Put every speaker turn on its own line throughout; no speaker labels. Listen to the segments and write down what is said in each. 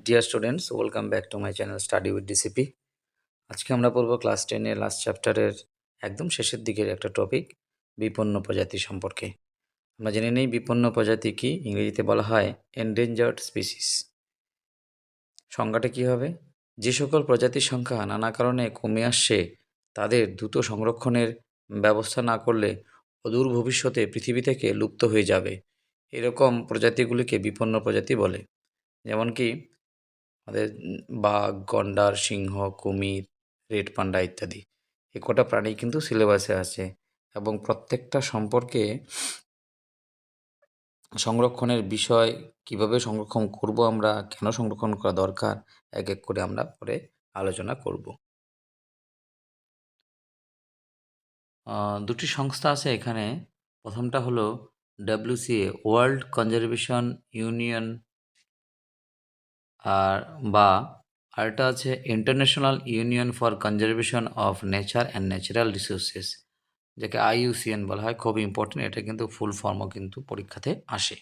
Dear students, welcome back to my channel study with DCP. আজকে আমরা পড়ব class 10-এর last চ্যাপ্টারের একদম শেষের দিকের একটা টপিক, বিপন্ন প্রজাতি সম্পর্কে। আমরা জেনে নেই বিপন্ন প্রজাতি কি। ইংরেজিতে বলা হয় এন্ডেঞ্জার্ড স্পিসিস। সংজ্ঞাটা কী হবে? যে সকল প্রজাতির সংখ্যা নানা কারণে কমে আসছে, তাদের দ্রুত সংরক্ষণের ব্যবস্থা না করলে অদূর ভবিষ্যতে পৃথিবী থেকে লুপ্ত হয়ে যাবে। এরকম প্রজাতিগুলিকে বিপন্ন প্রজাতি বলে। যেমন কি আমাদের বাঘ, গন্ডার, সিংহ, কুমির, রেড পান্ডা ইত্যাদি। এ কটা প্রাণী কিন্তু সিলেবাসে আছে এবং প্রত্যেকটা সম্পর্কে সংরক্ষণের বিষয়, কিভাবে সংরক্ষণ করব আমরা, কেন সংরক্ষণ করা দরকার, এক এক করে আমরা পরে আলোচনা করব। দুটি সংস্থা আছে এখানে। প্রথমটা হলো WCA, ওয়ার্ল্ড কনজারভেশন ইউনিয়ন, আর বা আরেকটা আছে international union for conservation of nature and natural resources, যাকে IUCN বলা হয়। খুব ইম্পর্টেন্ট, এটা কিন্তু ফুল ফর্মও কিন্তু পরীক্ষাতে আসে।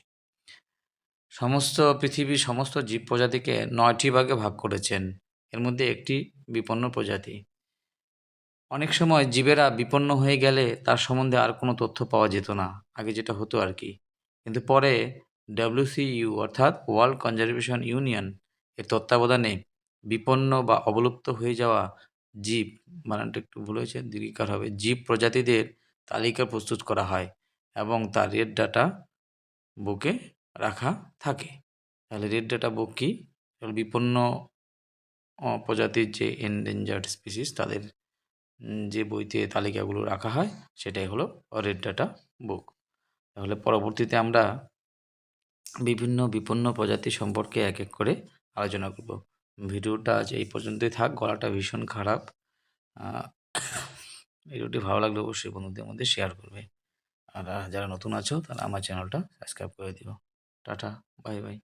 পৃথিবীর সমস্ত জীব প্রজাতিকে 9টি ভাগে ভাগ করেছেন। এর মধ্যে একটি বিপন্ন প্রজাতি। অনেক সময় জীবেরা বিপন্ন হয়ে গেলে তার সম্বন্ধে আর কোনো তথ্য পাওয়া যেত না, আগে যেটা হতো আর কি। কিন্তু পরে WCU অর্থাৎ ওয়ার্ল্ড কনজারভেশন ইউনিয়ন এর তত্ত্বাবধানে বিপন্ন বা অবলুপ্ত হয়ে যাওয়া জীব, বানানটা একটু ভুল হয়েছে, দীর্ঘিকার হবে, জীব প্রজাতিদের তালিকা প্রস্তুত করা হয় এবং তার রেড ডাটা বুকে রাখা থাকে। তাহলে রেড ডাটা বুক কি? বিপন্ন প্রজাতির যে এন্ডেঞ্জার্ড স্পিসিস, তাদের যে বইতে তালিকাগুলো রাখা হয় সেটাই হলো রেড ডাটা বুক। তাহলে পরবর্তীতে আমরা বিভিন্ন বিপন্ন প্রজাতি সম্পর্কে এক এক করে আলোচনা করব। ভিডিওটা আজ এই পর্যন্তই থাক। গলাটা ভীষণ খারাপ। ভিডিওটি ভালো লাগলে অবশ্যই বন্ধুদের মধ্যে শেয়ার করবে। আর যারা নতুন আছো তারা আমার চ্যানেলটা সাবস্ক্রাইব করে দিও। Tata, bye bye.